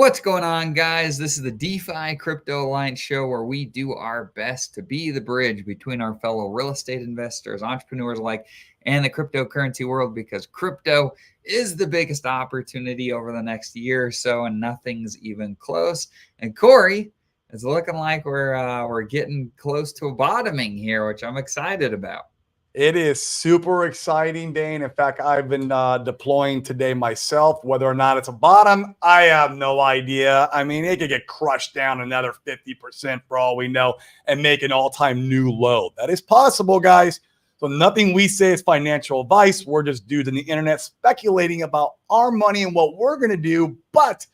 What's going on, guys? This is the DeFi Crypto Alliance show where we do our best to be the bridge between our fellow real estate investors, entrepreneurs alike, and the cryptocurrency world, because crypto is the biggest opportunity over the next year or so, and nothing's even close. And Corey, it's looking like we're getting close to a bottoming here, which I'm excited about. It is super exciting, Dane. In fact, I've been deploying today myself. Whether or not it's a bottom, I have no idea. I mean, it could get crushed down another 50% for all we know and make an all-time new low. That is possible, guys. So nothing we say is financial advice. We're just dudes on the internet speculating about our money and what we're going to do. But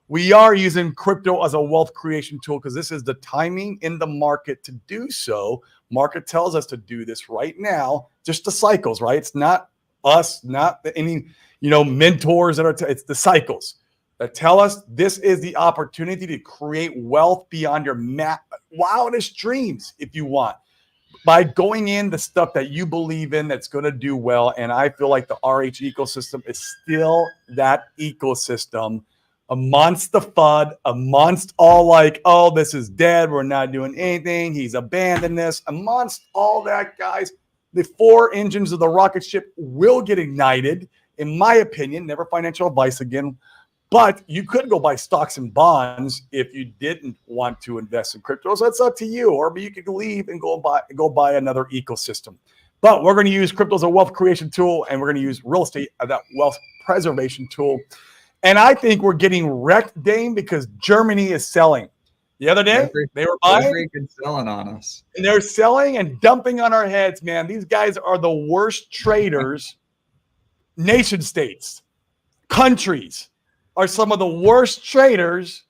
we are using crypto as a wealth creation tool because this is the timing in the market to do so. Market tells us to do this right now. Just the cycles, right? It's not us, not any mentors that are. It's the cycles that tell us this is the opportunity to create wealth beyond your wildest dreams, if you want, by going in the stuff that you believe in that's going to do well. And I feel like the RH ecosystem is still that ecosystem amongst the FUD, amongst all like, oh, this is dead, we're not doing anything, he's abandoned this. Amongst all that, guys, the four engines of the rocket ship will get ignited, in my opinion. Never financial advice again, but you could go buy stocks and bonds if you didn't want to invest in crypto. So it's up to you, or you could leave and go buy another ecosystem. But we're going to use crypto as a wealth creation tool, and we're going to use real estate as that wealth preservation tool. And I think we're getting wrecked, Dane, because Germany is selling. The other day, they were buying. They're freaking selling on us. And they're selling and dumping on our heads, man. These guys are the worst traders. Nation states, countries are some of the worst traders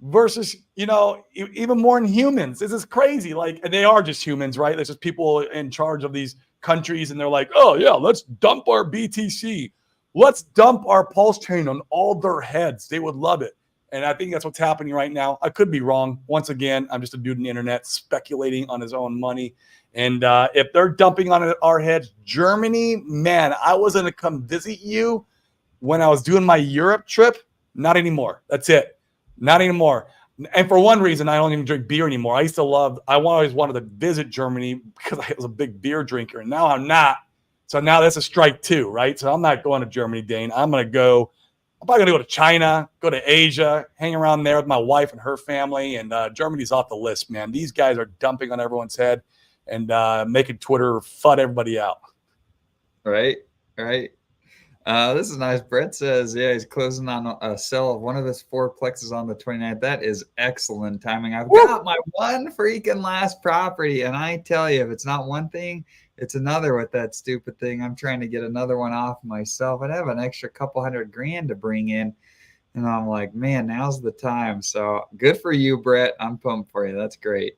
versus, even more than humans. This is crazy. And they are just humans, right? There's just people in charge of these countries, and they're like, oh, yeah, let's dump our BTC. Let's dump our pulse chain on all their heads. They would love it. And I think that's what's happening right now. I could be wrong. Once again, I'm just a dude on the internet speculating on his own money. And if they're dumping on our heads, Germany, man, I was going to come visit you when I was doing my Europe trip. Not anymore. That's it. Not anymore. And for one reason, I don't even drink beer anymore. I always wanted to visit Germany because I was a big beer drinker. And now I'm not. So now that's a strike too, right? So I'm not going to Germany, Dane. I'm probably going to go to China, go to Asia, hang around there with my wife and her family. And Germany's off the list, man. These guys are dumping on everyone's head and making Twitter FUD everybody out. Right. This is nice. Brett says, yeah, he's closing on a sell of one of his four plexes on the 29th. That is excellent timing. I've got my one freaking last property. And I tell you, if it's not one thing, it's another with that stupid thing. I'm trying to get another one off myself. I'd have an extra couple $100,000 to bring in. And I'm like, man, now's the time. So good for you, Brett. I'm pumped for you. That's great.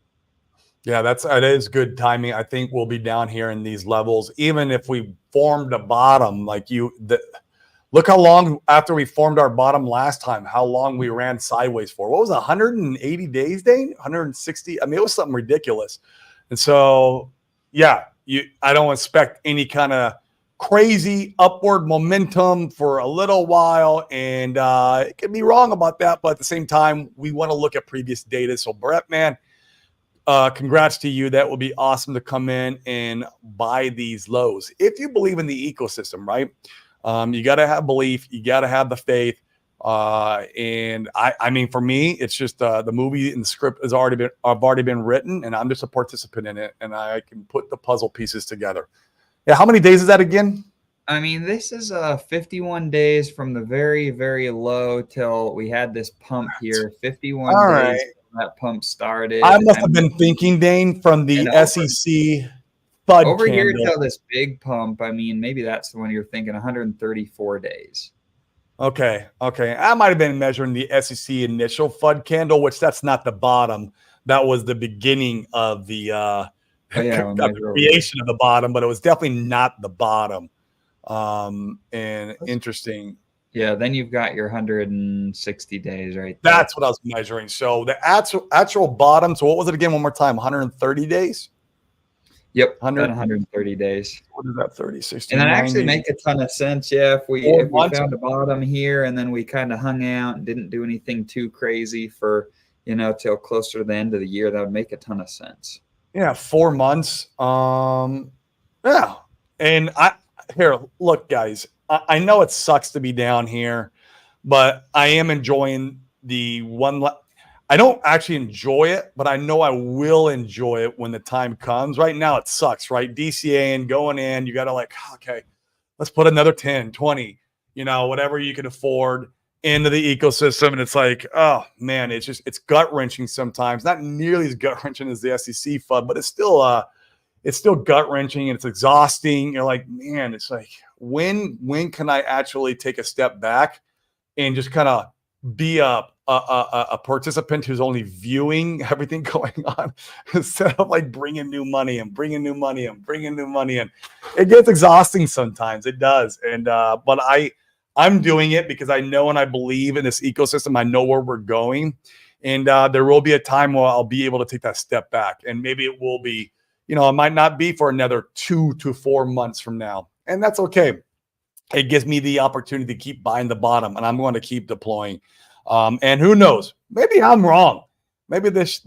Yeah, it is good timing. I think we'll be down here in these levels, even if we formed a bottom. Look how long after we formed our bottom last time, how long we ran sideways for. What was it, 180 days, Dane? 160? I mean, it was something ridiculous. And so, yeah. I don't expect any kind of crazy upward momentum for a little while, and it can be wrong about that, but at the same time, we want to look at previous data. So, Brett, man, congrats to you. That would be awesome to come in and buy these lows. If you believe in the ecosystem, right? You got to have belief. You got to have the faith. And I mean, for me, it's just the movie and the script have already been written, and I'm just a participant in it, and I can put the puzzle pieces together. Yeah, how many days is that again? I mean, this is 51 days from the very, very low till we had this pump here. 51 All days right. that pump started. I must have been thinking, Dane, from the SEC FUD over candle. Here till this big pump. I mean, maybe that's the one you're thinking. 134 days. Okay. I might have been measuring the SEC initial FUD candle, which that's not the bottom. That was the beginning of the creation of the bottom, but it was definitely not the bottom. And interesting. Yeah, then you've got your 160 days right there. That's what I was measuring. So the actual bottom, so what was it again one more time? 130 days? Yep, about 100, 130 days. what is that, 30, 60, And that actually 90, make a ton of sense. Yeah, 4 months? found a bottom here and then we kind of hung out and didn't do anything too crazy for, till closer to the end of the year, that would make a ton of sense. Yeah, 4 months. Yeah. And here, look, guys, I know it sucks to be down here, but I am enjoying the one. I don't actually enjoy it, but I know I will enjoy it when the time comes. Right now, it sucks, right? DCA and going in, you got to like, okay, let's put another 10, 20, whatever you can afford into the ecosystem. And it's like, oh man, it's gut wrenching sometimes. Not nearly as gut wrenching as the SEC FUD, but it's still gut wrenching and it's exhausting. You're like, man, it's like, when can I actually take a step back and just kind of be a participant who's only viewing everything going on instead of like bringing new money and bringing new money and bringing new money in. It gets exhausting sometimes. It does. And but I'm doing it because I know and I believe in this ecosystem. I know where we're going, and there will be a time where I'll be able to take that step back, and maybe it will be, it might not be for another 2 to 4 months from now, and that's okay. It gives me the opportunity to keep buying the bottom, and I'm going to keep deploying. And who knows? Maybe I'm wrong. Maybe this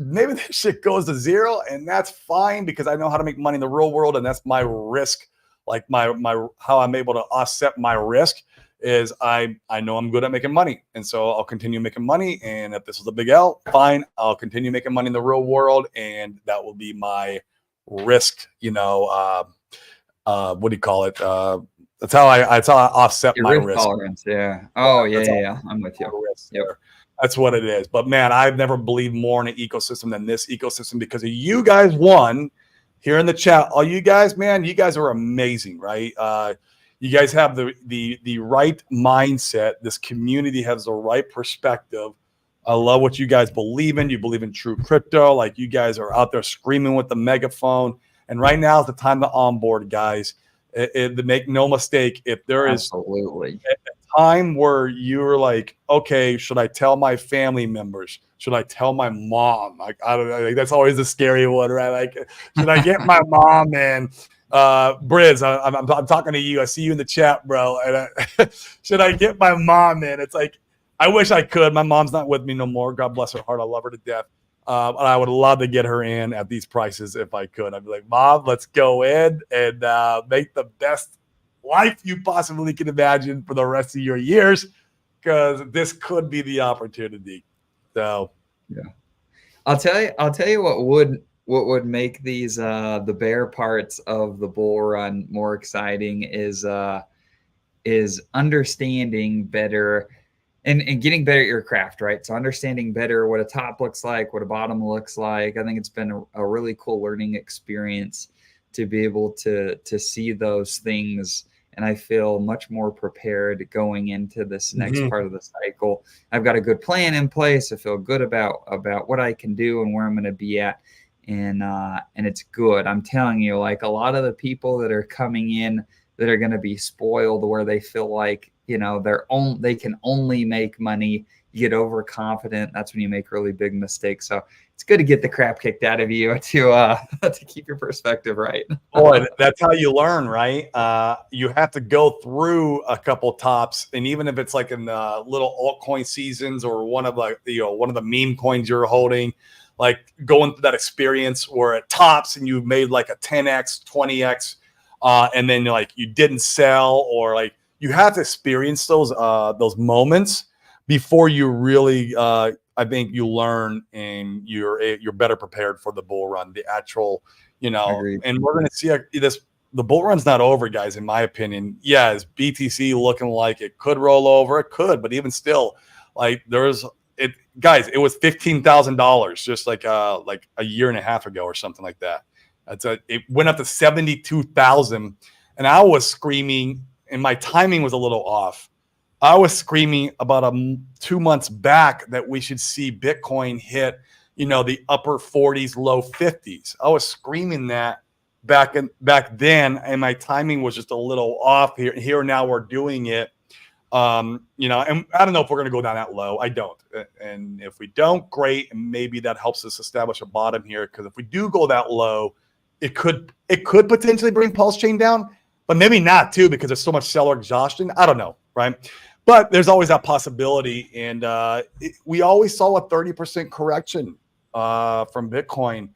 shit goes to zero, and that's fine because I know how to make money in the real world, and that's my risk. Like my how I'm able to offset my risk is I know I'm good at making money, and so I'll continue making money. And if this is a big L, fine, I'll continue making money in the real world, and that will be my risk. What do you call it? That's how I offset Your my risk risk. tolerance, yeah. Oh, yeah, That's yeah, all yeah. I'm with you. risk Yep. there. That's what it is. But man, I've never believed more in an ecosystem than this ecosystem because of you guys. One here in the chat, all you guys, man, you guys are amazing, right? You guys have the right mindset. This community has the right perspective. I love what you guys believe in. You believe in true crypto. Like you guys are out there screaming with the megaphone. And right now is the time to onboard, guys. Make no mistake, if there is absolutely a time where you're like, okay, should I tell my family members? Should I tell my mom? Like, I don't know. Like, that's always the scary one, right? Like, should I get my mom in? Briz, I'm talking to you. I see you in the chat, bro. And should I get my mom in? It's like, I wish I could. My mom's not with me no more. God bless her heart. I love her to death. And I would love to get her in at these prices if I could. I'd be like, Mom, let's go in and make the best life you possibly can imagine for the rest of your years, because this could be the opportunity. So, yeah. I'll tell you what would make these the bear parts of the bull run more exciting is understanding better and getting better at your craft, right? So understanding better what a top looks like, what a bottom looks like. I think it's been a really cool learning experience to be able to see those things. And I feel much more prepared going into this next part of the cycle. I've got a good plan in place. I feel good about what I can do and where I'm going to be at. And it's good. I'm telling you, like a lot of the people that are coming in that are going to be spoiled, where they feel like, they can only make money. You get overconfident. That's when you make really big mistakes. So it's good to get the crap kicked out of you to keep your perspective right. Boy, that's how you learn, right? You have to go through a couple tops, and even if it's like in the little altcoin seasons or one of the meme coins you're holding, like going through that experience where it tops and you've made like a 10x, 20x, and then like you didn't sell, or like you have to experience those moments before you really I think you learn and you're better prepared for the bull run, the actual, Agreed. and we're going to see the bull run's not over, guys, in my opinion. Yeah, is BTC looking like it could roll over? It could, but even still, like guys, it was $15,000 just like a year and a half ago or something like that. It went up to 72,000, and I was screaming, and my timing was a little off. I was screaming about 2 months back that we should see Bitcoin hit, the upper 40s, low 50s. I was screaming that back then, and my timing was just a little off here. Here now we're doing it. And I don't know if we're going to go down that low. I don't. And if we don't, great. And maybe that helps us establish a bottom here, because if we do go that low, it could potentially bring pulse chain down, but maybe not too, because there's so much seller exhaustion. I don't know, right? But there's always that possibility. And we always saw a 30% correction from Bitcoin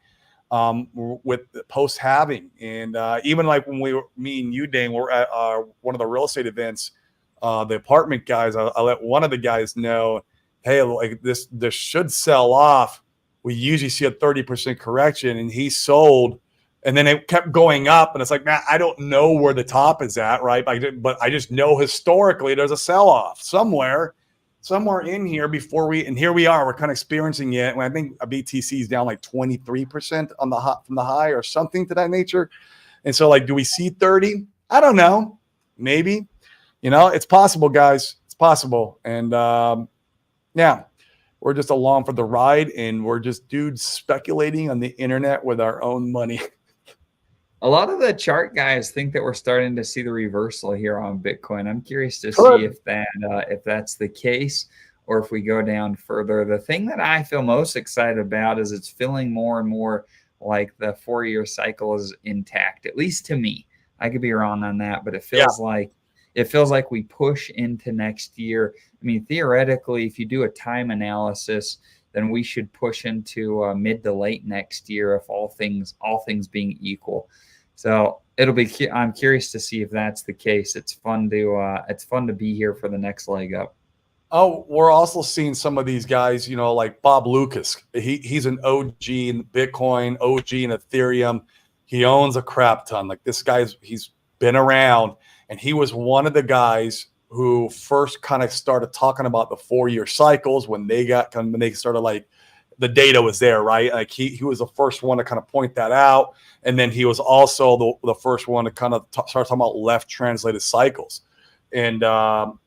with post halving. And even like when me and you, Dane, were at one of the real estate events, the apartment guys, I let one of the guys know, hey, like this should sell off. We usually see a 30% correction, and he sold. And then it kept going up, and it's like, man, I don't know where the top is at, right? But I just know historically there's a sell-off somewhere in here and here we are. We're kind of experiencing it. When I think a BTC is down like 23% on from the high or something to that nature. And so, like, do we see 30? I don't know. Maybe, it's possible, guys. It's possible. And yeah, we're just along for the ride, and we're just dudes speculating on the internet with our own money. A lot of the chart guys think that we're starting to see the reversal here on Bitcoin. I'm curious to see if that's the case, or if we go down further. The thing that I feel most excited about is it's feeling more and more like the 4-year cycle is intact, at least to me. I could be wrong on that, but it feels like we push into next year. I mean, theoretically, if you do a time analysis, then we should push into mid to late next year, if all things being equal. So I'm curious to see if that's the case. It's fun to be here for the next leg up. Oh, we're also seeing some of these guys, like Bob Lucas. He's an OG in Bitcoin, OG in Ethereum. He owns a crap ton. Like, this he's been around, and he was one of the guys who first kind of started talking about the 4-year cycles when they started, like, the data was there, right? Like, he was the first one to kind of point that out. And then he was also the first one to kind of start talking about left translated cycles. And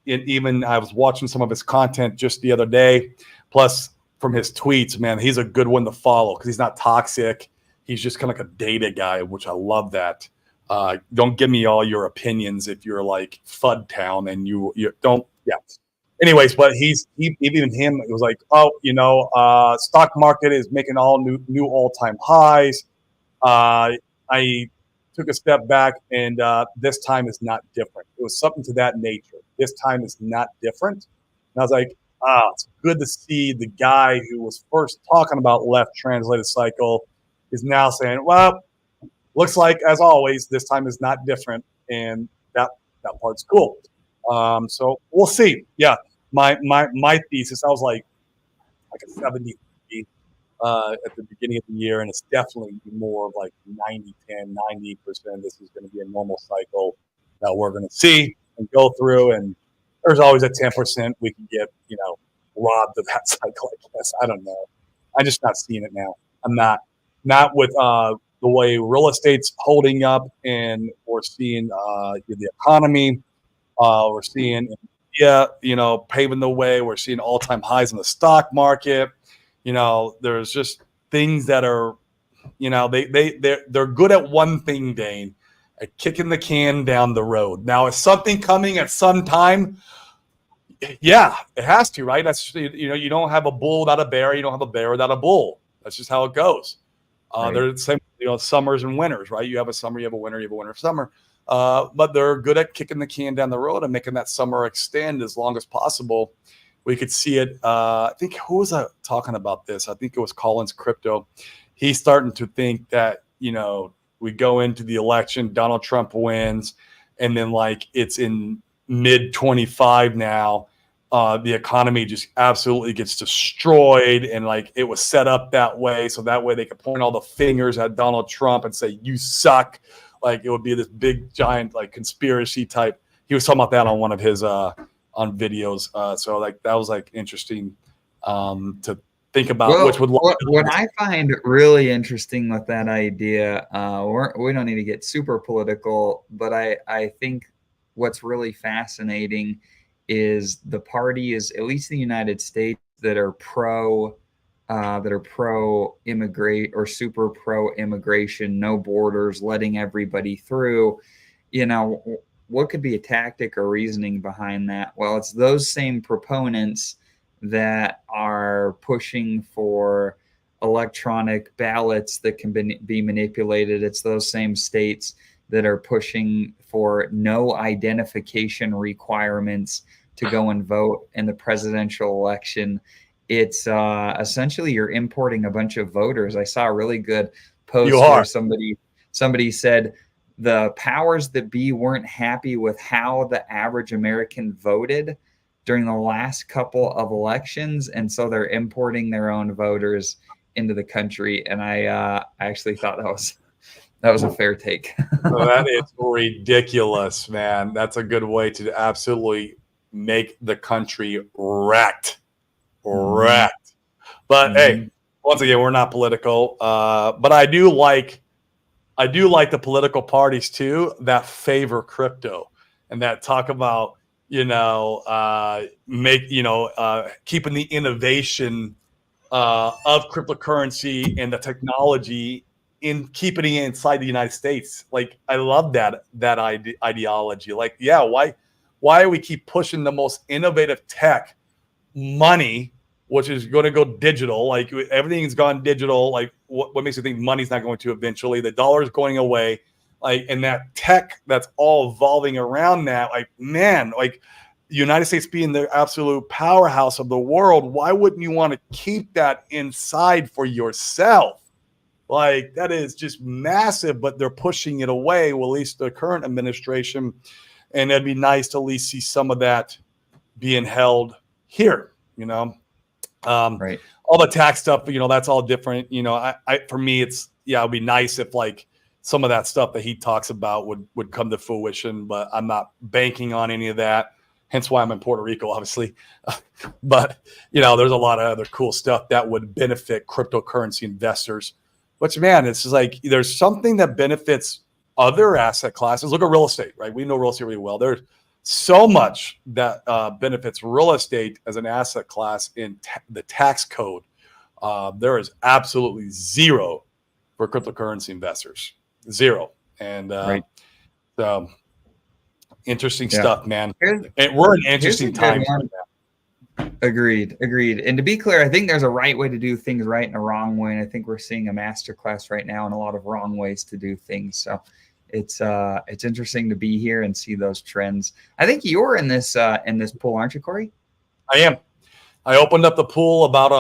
even I was watching some of his content just the other day, plus from his tweets, man, he's a good one to follow because he's not toxic. He's just kind of like a data guy, which I love that. Don't give me all your opinions if you're like FUD Town and you don't. Yeah. Anyways, but even him, it was like, stock market is making all new all-time highs. I took a step back, and this time is not different. It was something to that nature. This time is not different. And I was like, it's good to see the guy who was first talking about left translated cycle is now saying, well, looks like, as always, this time is not different. And that part's cool. So we'll see. Yeah. My thesis, I was like a 70 at the beginning of the year, and it's definitely more of like 90-10, 90%. This is going to be a normal cycle that we're going to see and go through, and there's always a 10% we can get, robbed of that cycle, I guess. I don't know. I'm just not seeing it now. I'm not with the way real estate's holding up, and we're seeing the economy. We're seeing paving the way. We're seeing all-time highs in the stock market. There's just things that are, they're good at one thing, Dane, at kicking the can down the road. Now, is something coming at some time? Yeah, it has to, right? That's, you don't have a bull without a bear. You don't have a bear without a bull. That's just how it goes. Right. They're the same, summers and winters, right? You have a summer, you have a winter, summer. But they're good at kicking the can down the road and making that summer extend as long as possible. We could see it. I think, who was talking about this? I think it was Collins Crypto. He's starting to think that, we go into the election, Donald Trump wins, and then like it's in mid 25 now. The economy just absolutely gets destroyed, and like it was set up that way, so that way they could point all the fingers at Donald Trump and say, you suck. Like, it would be this big giant like conspiracy type. He was talking about that on one of his on videos. So like that was like interesting to think about. Well, which would what I find really interesting with that idea, we don't need to get super political, but I think what's really fascinating is the parties, at least in the United States, that are pro immigrate or super pro immigration, no borders, letting everybody through. What could be a tactic or reasoning behind that? Well, it's those same proponents that are pushing for electronic ballots that can be manipulated. It's those same states that are pushing for no identification requirements to go and vote in the presidential election. It's essentially you're importing a bunch of voters. I saw a really good post where somebody said the powers that be weren't happy with how the average American voted during the last couple of elections, and so they're importing their own voters into the country. And I actually thought that was a fair take. That is ridiculous, man. That's a good way to absolutely make the country wrecked. But hey, once again, we're not political, but I do like the political parties too that favor crypto and that talk about keeping the innovation of cryptocurrency and the technology in keeping it inside the United States. Like, I love that ideology. Like, yeah, why do we keep pushing the most innovative tech money, which is going to go digital? Like, everything's gone digital. Like, what makes you think money's not going to eventually? The dollar's going away. Like, and that tech that's all evolving around that, like, man, like the United States being the absolute powerhouse of the world, why wouldn't you want to keep that inside for yourself? Like, that is just massive, but they're pushing it away. Well, at least the current administration, and it'd be nice to at least see some of that being held here, Right. All the tax stuff, that's all different. For me, it'd be nice if like some of that stuff that he talks about would come to fruition, but I'm not banking on any of that. Hence why I'm in Puerto Rico, obviously. But, there's a lot of other cool stuff that would benefit cryptocurrency investors. Which, man, it's just like there's something that benefits other asset classes. Look at real estate, right? We know real estate really well. There's so much that benefits real estate as an asset class in the tax code. There is absolutely zero for cryptocurrency investors. Zero. And right. So interesting stuff, man. And we're in interesting times right now. Agreed. And to be clear, I think there's a right way to do things right and a wrong way. And I think we're seeing a masterclass right now in a lot of wrong ways to do things. So it's interesting to be here and see those trends. I think you're in this pool, aren't you, Corey? I am. I opened up the pool about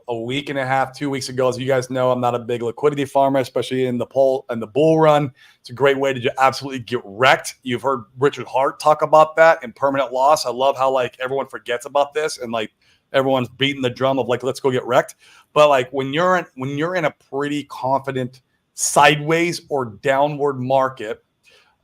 a week and a half, 2 weeks ago. As you guys know, I'm not a big liquidity farmer, especially in the bull run. It's a great way to absolutely get wrecked. You've heard Richard Hart talk about that and permanent loss. I love how like everyone forgets about this and like everyone's beating the drum of like, let's go get wrecked. But like when you're in a pretty confident sideways or downward market,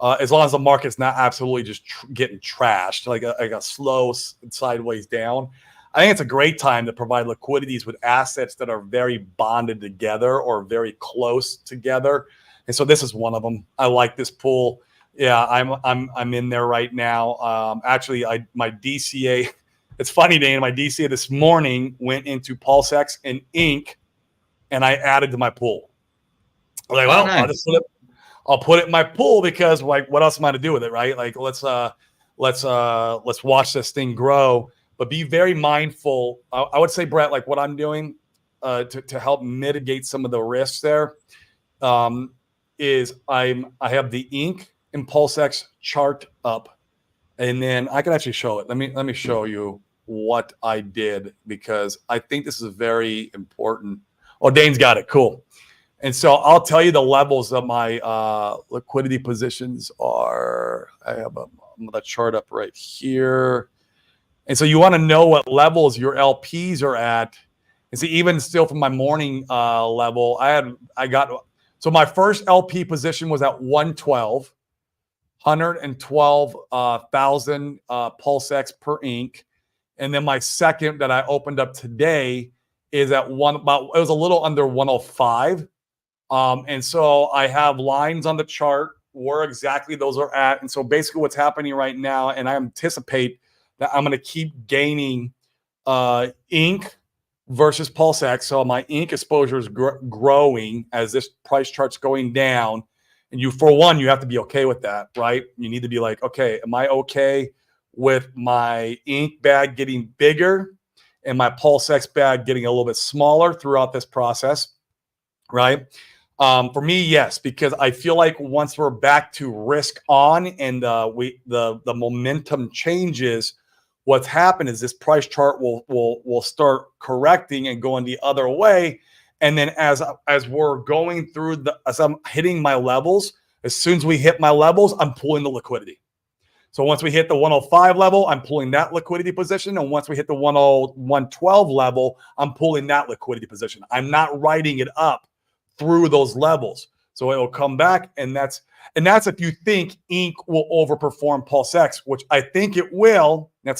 as long as the market's not absolutely just getting trashed, like a slow sideways down, I think it's a great time to provide liquidities with assets that are very bonded together or very close together. And so this is one of them. I like this pool. Yeah, I'm in there right now. Actually, my DCA, it's funny, Dane, my DCA this morning went into PulseX and Inc, and I added to my pool. I'm like, well, nice. I'll put it in my pool because like, what else am I to do with it, right? Like, let's watch this thing grow. But be very mindful. I would say, Brett, like what I'm doing to help mitigate some of the risks there is I have the Inc and PulseX chart up, and then I can actually show it. Let me show you what I did because I think this is very important. Oh, Dane's got it. Cool. And so I'll tell you the levels of my liquidity positions are. I have the chart up right here. And so you want to know what levels your LPs are at. And see, even still from my morning level, so my first LP position was at 112,000 PulseX per Inc. And then my second that I opened up today is at it was a little under 105. And so I have lines on the chart where exactly those are at. And so basically what's happening right now, and I anticipate that I'm going to keep gaining Inc versus PulseX. So my Inc exposure is growing as this price chart's going down. And you have to be okay with that, right? You need to be like, okay, am I okay with my Inc bag getting bigger and my Pulse X bag getting a little bit smaller throughout this process, right? For me, yes, because I feel like once we're back to risk on and the momentum changes, what's happened is this price chart will start correcting and going the other way. And then as we're going through as I'm hitting my levels, as soon as we hit my levels, I'm pulling the liquidity. So once we hit the 105 level, I'm pulling that liquidity position. And once we hit the 112 level, I'm pulling that liquidity position. I'm not writing it up through those levels. So it will come back. And that's if you think Inc will overperform Pulse X, which I think it will. I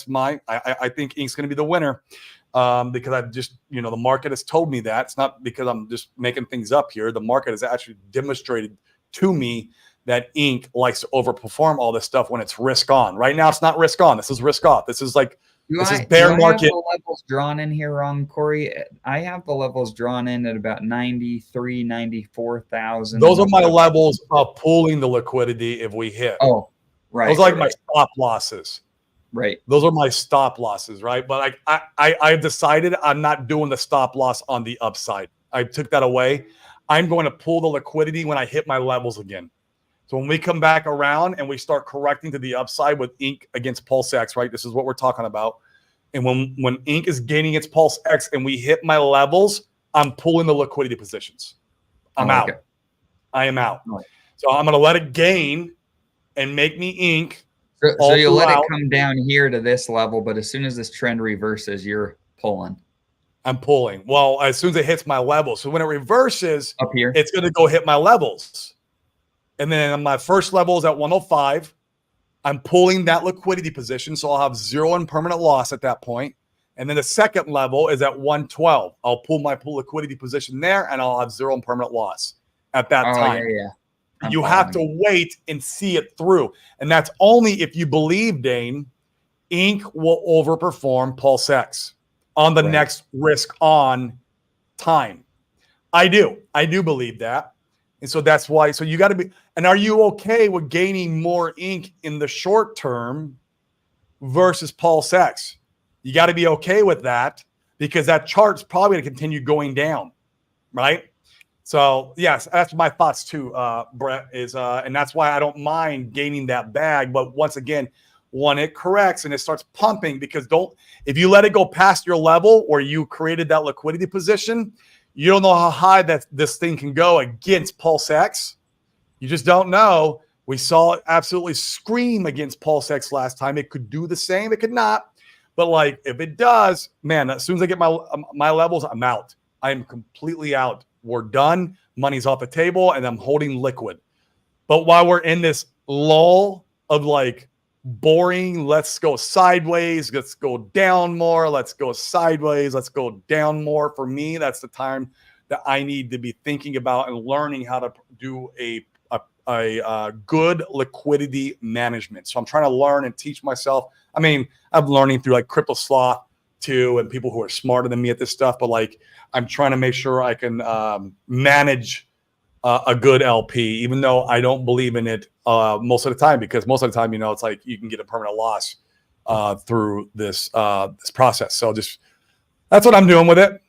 think Inc's going to be the winner. Because I've just, the market has told me that. It's not because I'm just making things up here. The market has actually demonstrated to me that Inc likes to overperform all this stuff when it's risk on. Right now, it's not risk on. This is risk off. This is like this is bear market. Have the levels drawn in here wrong, Corey? I have the levels drawn in at about 93, 94,000. Those are my levels of pulling the liquidity if we hit. Oh, right. Those are like my stop losses. Right. Those are my stop losses, right? But I've decided I'm not doing the stop loss on the upside. I took that away. I'm going to pull the liquidity when I hit my levels again. So when we come back around and we start correcting to the upside with Inc against Pulse X, right? This is what we're talking about. And when Inc is gaining its Pulse X and we hit my levels, I'm pulling the liquidity positions. I'm out. I am out. So I'm going to let it gain and make me Inc. So you'll let it come down here to this level, but as soon as this trend reverses, you're pulling. I'm pulling. Well, as soon as it hits my level. So when it reverses up here, it's going to go hit my levels. And then my first level is at 105. I'm pulling that liquidity position, so I'll have zero and permanent loss at that point. And then the second level is at 112. I'll pull my liquidity position there, and I'll have zero and permanent loss at that time. Yeah. You have to wait and see it through. And that's only if you believe, Dane, Inc will overperform Pulse X on the next risk on time. I do believe that. And so that's why. So you got to be. And are you okay with gaining more Inc in the short term versus Pulse X? You got to be okay with that because that chart's probably going to continue going down, right? So yes, that's my thoughts too, Brett. And that's why I don't mind gaining that bag. But once again, when it corrects and it starts pumping, because if you let it go past your level or you created that liquidity position, you don't know how high that this thing can go against Pulse X. You just don't know. We saw it absolutely scream against Pulse X last time. It could do the same. It could not. But like if it does, man, as soon as I get my levels, I'm out. I'm completely out. We're done. Money's off the table, and I'm holding liquid. But while we're in this lull of like boring, let's go sideways, let's go down more, let's go sideways, let's go down more. For me, that's the time that I need to be thinking about and learning how to do a good liquidity management. So I'm trying to learn and teach myself. I mean, I'm learning through like Crypto Sloth too, and people who are smarter than me at this stuff. But like, I'm trying to make sure I can manage a good LP, even though I don't believe in it most of the time, because most of the time, it's like you can get a permanent loss through this process. So that's what I'm doing with it.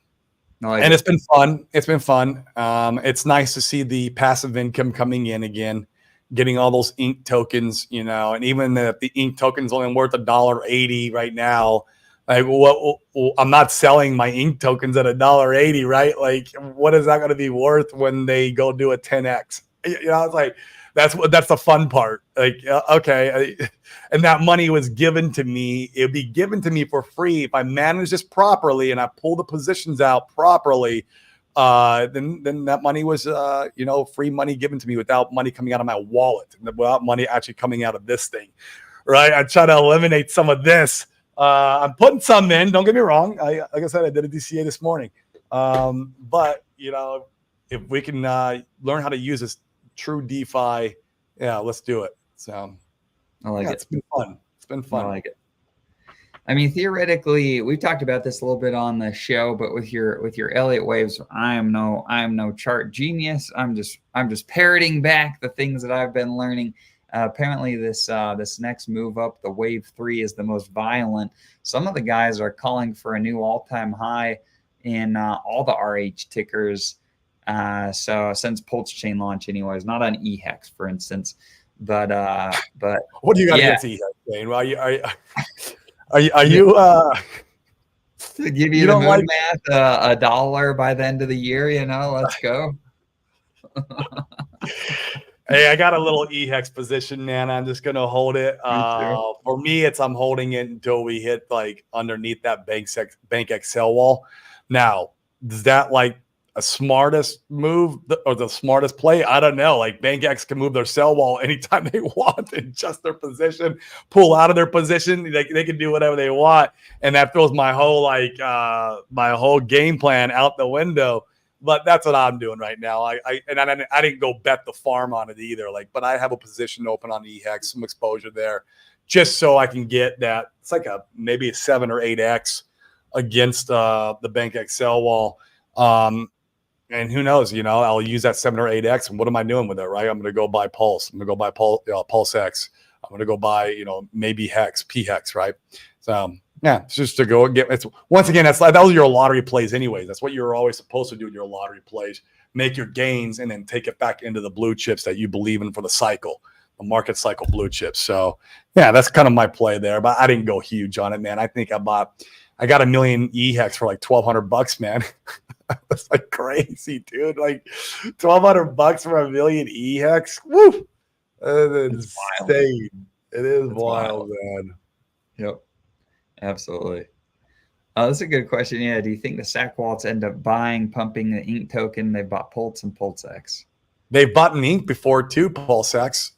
And it's been fun. It's been fun. It's nice to see the passive income coming in again, getting all those Inc tokens, and even if the Inc token's only worth $1.80 right now, like I'm not selling my Inc tokens at $1.80, right? Like, what is that going to be worth when they go do a 10x? It's like that's the fun part. Like, okay, and that money was given to me. It'd be given to me for free if I manage this properly and I pull the positions out properly. Then that money was free money given to me without money coming out of my wallet and without money actually coming out of this thing, right? I try to eliminate some of this. I'm putting some in. Don't get me wrong. Like I said, I did a DCA this morning. But if we can learn how to use this true DeFi, yeah, let's do it. So I like it. It's been fun. It's been fun. I like it. I mean, theoretically, we've talked about this a little bit on the show, but with your Elliott waves, I am no chart genius. I'm just parroting back the things that I've been learning. Apparently, this next move up, the wave 3, is the most violent. Some of the guys are calling for a new all-time high in all the RH tickers. So since Pulse chain launch, anyways, not on eHex, for instance, but what do you got yeah, against eHex, Dane? Well, are you to give you you the don't like? moon math, $1 by the end of the year, let's go. Hey, I got a little eHex position, man. I'm just gonna hold it. For me, I'm holding it until we hit like underneath that Bank Excel wall. Now, is that like a smartest move or the smartest play? I don't know. Like Bank X can move their sell wall anytime they want, adjust their position, pull out of their position. They can do whatever they want, and that throws my whole my whole game plan out the window. But that's what I'm doing right now. I didn't go bet the farm on it either. But I have a position open on eHex, some exposure there, just so I can get that. It's like maybe a 7 or 8x against the Bank XL wall. And who knows? I'll use that 7 or 8x. And what am I doing with it? Right? I'm going to go buy Pulse. I'm going to go buy Pulse X. I'm going to go buy maybe Hex, P Hex. Right? So. Yeah, it's just to go get. It's once again, that was your lottery plays, anyways. That's what you're always supposed to do in your lottery plays: make your gains and then take it back into the blue chips that you believe in for the cycle, the market cycle blue chips. So, yeah, that's kind of my play there. But I didn't go huge on it, man. I think I got a million eHex for like $1,200, man. That's like crazy, dude. Like $1,200 for a million eHex. Woo! It's insane. It is wild, man. Yep. Absolutely. That's a good question. Yeah. Do you think the SAC wallets end up pumping the Ink token? They bought Pulse and Pulse X. They've bought an Ink before too, Pulse X.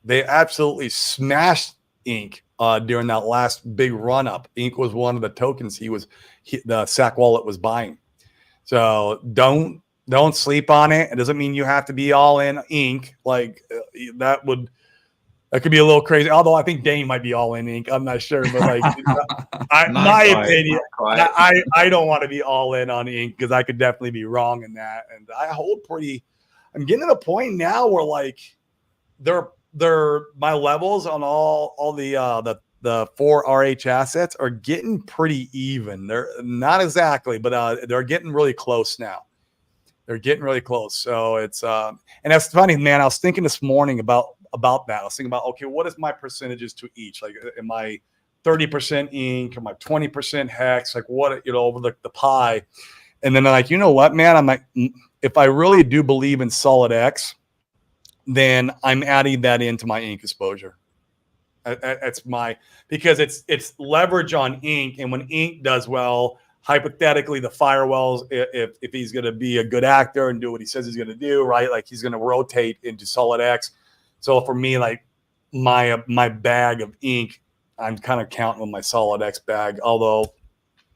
They absolutely smashed Ink during that last big run up. Ink was one of the tokens the SAC wallet was buying. So don't sleep on it. It doesn't mean you have to be all in Ink. That could be a little crazy. Although I think Dane might be all in Ink. I'm not sure, but my opinion, I don't want to be all in on Ink because I could definitely be wrong in that. And I hold pretty. I'm getting to the point now where they're my levels on all the 4 RH assets are getting pretty even. They're not exactly, but they're getting really close now. They're getting really close. So it's and that's funny, man. I was thinking this morning about that. I was thinking about, okay, what is my percentages to each? Like, am I 30% Ink? Am I 20% Hex? Like, what, over the pie? And then I'm like, you know what, man? I'm like, if I really do believe in Solid X, then I'm adding that into my Ink exposure. That's because it's leverage on Ink, and when Ink does well, hypothetically, the firewalls, if he's going to be a good actor and do what he says he's going to do, right? Like he's going to rotate into Solid X. So for me, like my bag of Ink, I'm kind of counting on my Solid X bag. Although,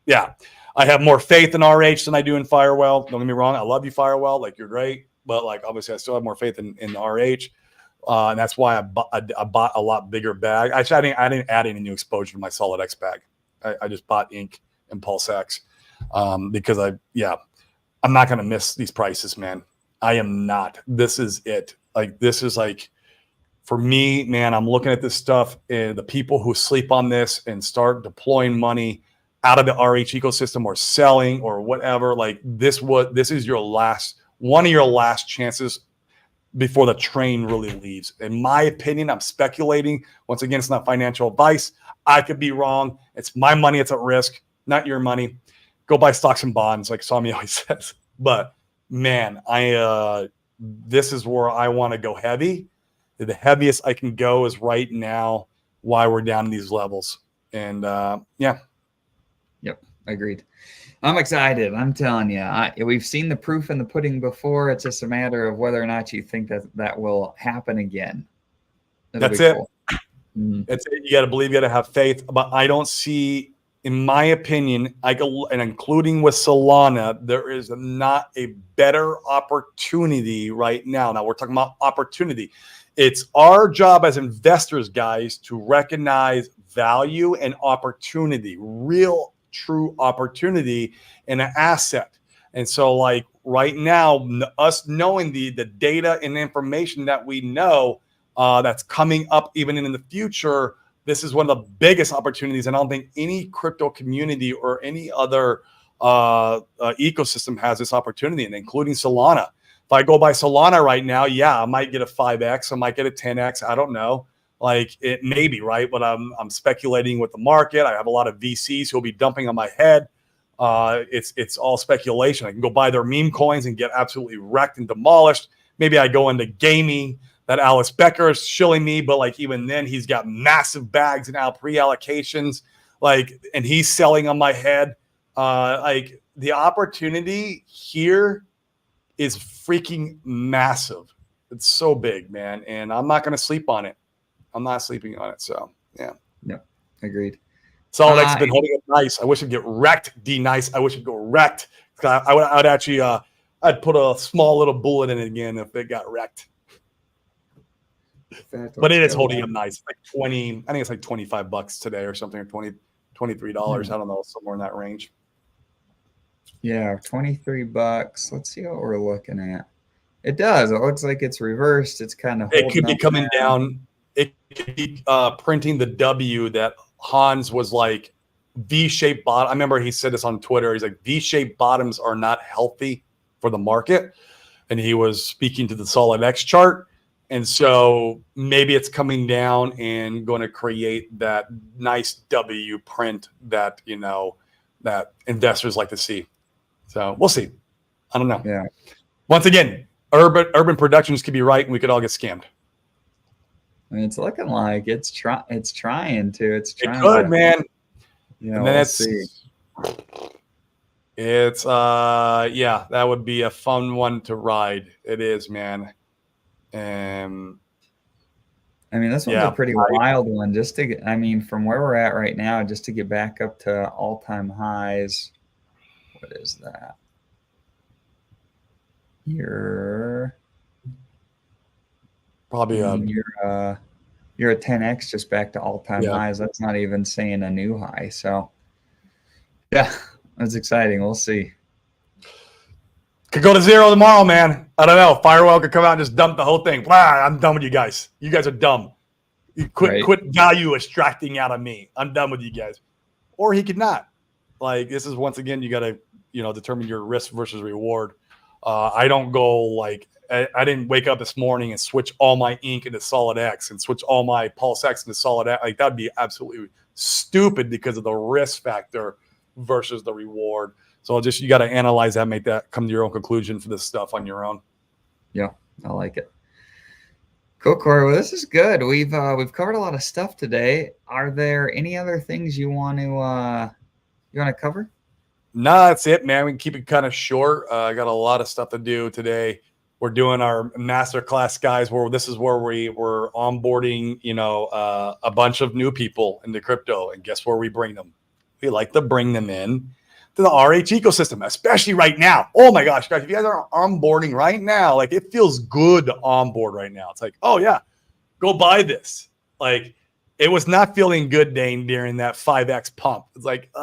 yeah, I have more faith in RH than I do in Firewall. Don't get me wrong. I love you, Firewall. Like, you're great. But obviously I still have more faith in RH. And that's why I bought a lot bigger bag. Actually, I didn't add any new exposure to my Solid X bag. I just bought Ink and Pulse X because I'm not going to miss these prices, man. I am not. This is it. This is for me, man, I'm looking at this stuff and the people who sleep on this and start deploying money out of the RH ecosystem or selling or whatever. This is one of your last chances before the train really leaves. In my opinion, I'm speculating. Once again, it's not financial advice. I could be wrong. It's my money. It's at risk, not your money. Go buy stocks and bonds, like Sami always says. But man, this is where I want to go heavy. The heaviest I can go is right now while we're down in these levels. And yeah. Yep, agreed. I'm excited. I'm telling you, we've seen the proof in the pudding before. It's just a matter of whether or not you think that will happen again. That's it. Cool. That's it. You got to believe, you got to have faith. But I don't see, in my opinion, and including with Solana, there is not a better opportunity right now. Now we're talking about opportunity. It's our job as investors, guys, to recognize value and opportunity, real, true opportunity in an asset. And so right now, us knowing the data and information that we know, that's coming up even in the future. This is one of the biggest opportunities, and I don't think any crypto community or any other ecosystem has this opportunity, and including Solana. If I go by Solana right now, yeah, I might get a 5x, I might get a 10x. I don't know. Like it may be, right? But I'm speculating with the market. I have a lot of VCs who will be dumping on my head. It's all speculation. I can go buy their meme coins and get absolutely wrecked and demolished. Maybe I go into gaming that Alice Becker is shilling me, but like even then, he's got massive bags and out pre-allocations, like, and he's selling on my head. Like the opportunity here is freaking massive. It's so big, man, and I'm not going to sleep on it. I'm not sleeping on it. So yeah, agreed. Solid X has been holding it nice. I wish it'd get wrecked. D nice. I wish it'd go wrecked. I'd actually I'd put a small little bullet in it again if it got wrecked. But it is holding up nice. Like 20, I think it's like $25 today or something, or $23. I don't know, somewhere in that range. Yeah, $23. Let's see what we're looking at. It does. It looks like it's reversed. It's kind of. It could be coming down. It could be printing the W that Hans was like V-shaped bottom. I remember he said this on Twitter. He's like, V-shaped bottoms are not healthy for the market. And he was speaking to the Solid X chart. And so maybe it's coming down and going to create that nice W print that, you know, that investors like to see. So we'll see. I don't know. Yeah. Once again, urban productions could be right and we could all get scammed. I mean, it's looking like it's trying to. It's trying. It could, man. Yeah, and then it's yeah, that would be a fun one to ride. It is, man. I mean, this one's a pretty wild one. Just to get, I mean, from where we're at right now, just to get back up to all-time highs. What is that? You're probably you're a 10x just back to all-time highs. That's not even saying a new high. So yeah, that's exciting. We'll see. Could go to zero tomorrow, man. I don't know. Firewall could come out and just dump the whole thing. Blah, I'm done with you guys. You guys are dumb. You quit value extracting out of me. I'm done with you guys. Or he could not. Like, this is, once again, you got to, you know, determine your risk versus reward. I don't go like, I didn't wake up this morning and switch all my ink into Solid X and switch all my Pulse X into Solid X. Like, that'd be absolutely stupid because of the risk factor versus the reward. So just, you got to analyze that, make that, come to your own conclusion for this stuff on your own. Yeah, I like it. Cool, Corey. Well, this is good. We've covered a lot of stuff today. Are there any other things you want to cover? No, that's it, man. We can keep it kind of short. I got a lot of stuff to do today. We're doing our masterclass, guys, where this is where we're onboarding, you know, a bunch of new people into crypto. And guess where we bring them? We like to bring them in to the RH ecosystem, especially right now. Oh my gosh, guys, if you guys are onboarding right now, like, it feels good to onboard right now. It's like, oh yeah, go buy this. Like, it was not feeling good, Dane, during that 5x pump. It's like,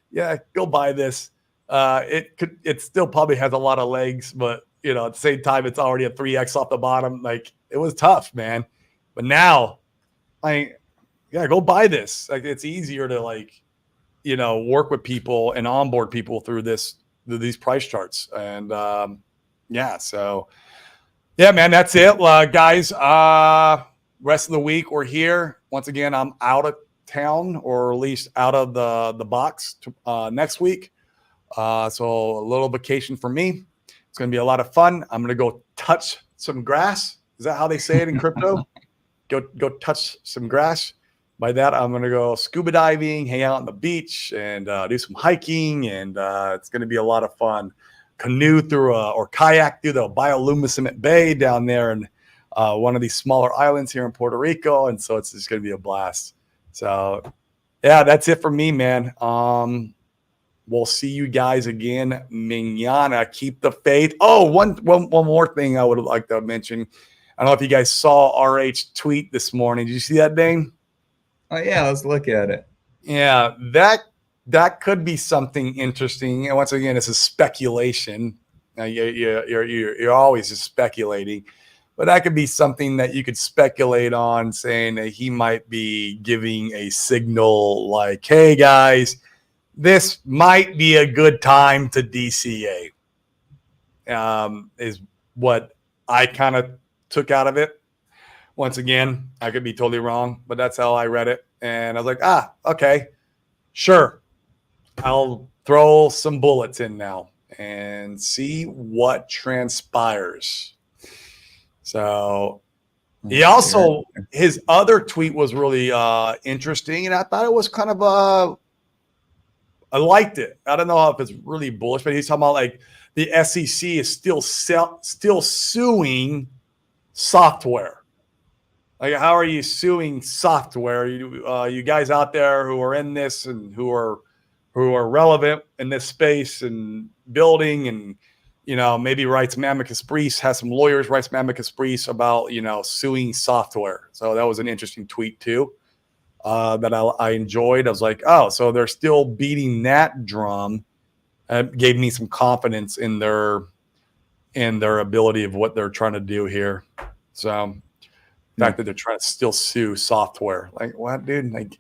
yeah, go buy this. It still probably has a lot of legs, but you know, at the same time, it's already a 3x off the bottom. Like, it was tough, man. But now, go buy this. Like, it's easier to, like, you know, work with people and onboard people through these price charts. And yeah, so yeah, man, that's it, guys. Rest of the week we're here. Once again, I'm out of town, or at least out of the box next week. So a little vacation for me. It's going to be a lot of fun. I'm going to go touch some grass. Is that how they say it in crypto? Go touch some grass. By that, I'm going to go scuba diving, hang out on the beach, and do some hiking. And it's going to be a lot of fun. Canoe through or kayak through the bioluminescent bay down there in one of these smaller islands here in Puerto Rico. And so it's just going to be a blast. So yeah, that's it for me, man. We'll see you guys again mañana. Keep the faith. Oh, one more thing I would like to mention. I don't know if you guys saw RH tweet this morning. Did you see that, Dane? Oh yeah, let's look at it. Yeah, that could be something interesting. And once again, this is speculation. You're always just speculating. but that could be something that you could speculate on, saying that he might be giving a signal like, hey guys, this might be a good time to DCA, is what I kind of took out of it. Once again, I could be totally wrong, but that's how I read it. And I was like, okay, sure. I'll throw some bullets in now and see what transpires. So he also, his other tweet was really interesting, and I thought it was kind of I liked it. I don't know if it's really bullish, but he's talking about like the SEC is still suing software. Like, how are you suing software? You guys out there who are in this and who are relevant in this space and building, and maybe write some amicus briefs, has some lawyers write some amicus briefs about suing software. So that was an interesting tweet too. That I enjoyed. I was like, oh, so they're still beating that drum. It gave me some confidence in their ability of what they're trying to do here. So the fact that they're trying to still sue software, like, what, dude? Like,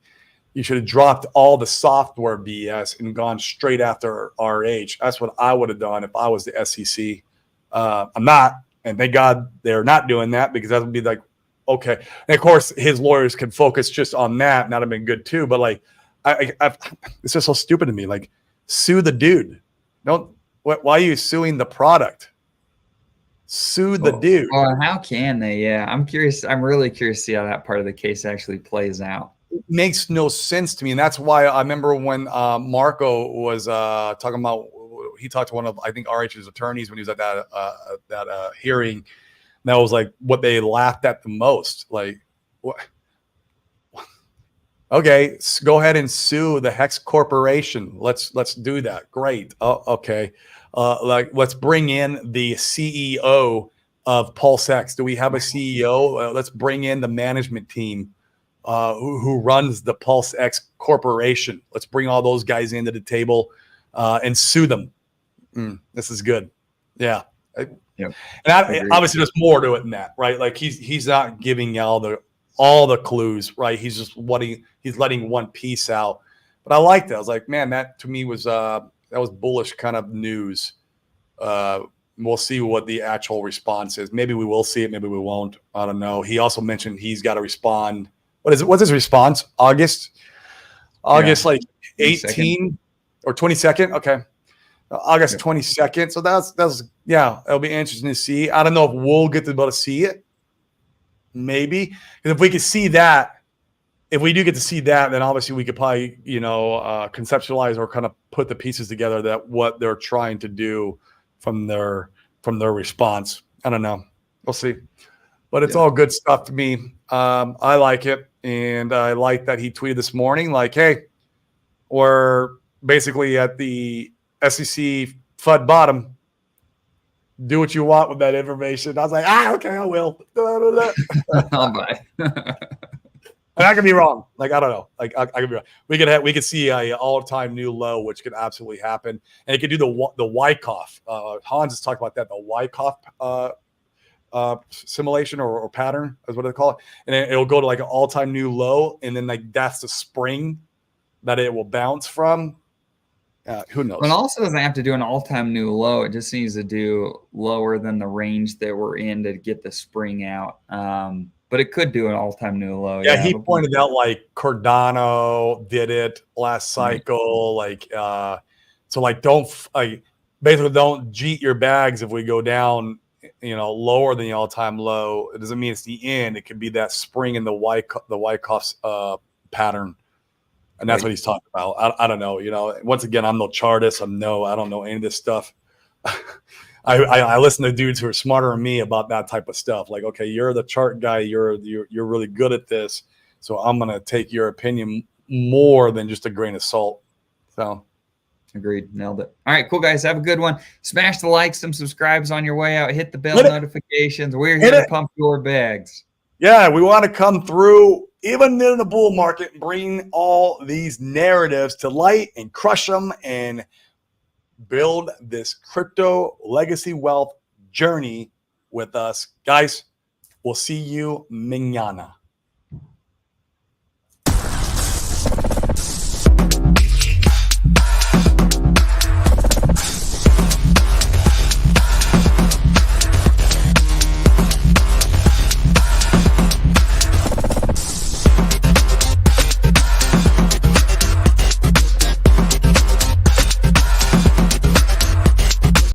you should have dropped all the software BS and gone straight after RH. That's what I would have done if I was the SEC. I'm not, and thank God they're not doing that, because that would be like, okay. And of course, his lawyers could focus just on that, and that'd have been good too. But like, it's just so stupid to me. Like, sue the dude. Why are you suing the product? Sue the dude. Well, how can they? Yeah, I'm curious. I'm really curious to see how that part of the case actually plays out. It makes no sense to me, and that's why I remember when Marco was talking about. He talked to one of, I think, RH's attorneys when he was at that hearing. That was like what they laughed at the most. Like, what? Okay, go ahead and sue the Hex Corporation. Let's do that. Great. Oh, okay. Like, let's bring in the CEO of PulseX. Do we have a CEO? Let's bring in the management team who runs the PulseX Corporation. Let's bring all those guys into the table and sue them. This is good. Yeah. Yep. And obviously there's more to it than that, right? Like, he's not giving all the clues, right? He's just letting one piece out. But I liked it. I was like, man, that to me was that was bullish kind of news. We'll see what the actual response is. Maybe we will see it, maybe we won't. I don't know. He also mentioned he's got to respond. What is it? What's his response? August like 18 or 22nd. Okay. August 22nd. So that's it'll be interesting to see. I don't know if we'll get to be able to see it. Maybe. And if we could see that, if we do get to see that, then obviously we could probably, conceptualize or kind of put the pieces together that what they're trying to do from their response. I don't know. We'll see. But it's all good stuff to me. I like it. And I like that he tweeted this morning, like, hey, we're basically at the SEC FUD bottom. Do what you want with that information. I was like, okay, I will. I'll buy. And I could be wrong. Like, I don't know. Like, I could be wrong. We could see a all-time new low, which could absolutely happen. And it could do the Wyckoff. Hans has talked about that, the Wyckoff simulation or pattern is what they call it. And it'll go to like an all-time new low, and then like that's the spring that it will bounce from. Who knows? It also doesn't have to do an all-time new low. It just needs to do lower than the range that we're in to get the spring out. But it could do an all-time new low. Yeah, he pointed out like Cardano did it last cycle. Like, so like basically don't jeet your bags if we go down, lower than the all-time low. It doesn't mean it's the end. It could be that spring in the Wyckoff's pattern. And that's what he's talking about. I don't know. Once again, I'm no chartist. I don't know any of this stuff. I listen to dudes who are smarter than me about that type of stuff. Like, okay, you're the chart guy. You're really good at this. So I'm going to take your opinion more than just a grain of salt. So. Agreed. Nailed it. All right, cool, guys. Have a good one. Smash the like, some subscribes on your way out. Hit the bell notifications. We're here to pump your bags. Yeah, we want to come through, even in the bull market, and bring all these narratives to light and crush them and build this crypto legacy wealth journey with us. Guys, We'll see you mañana.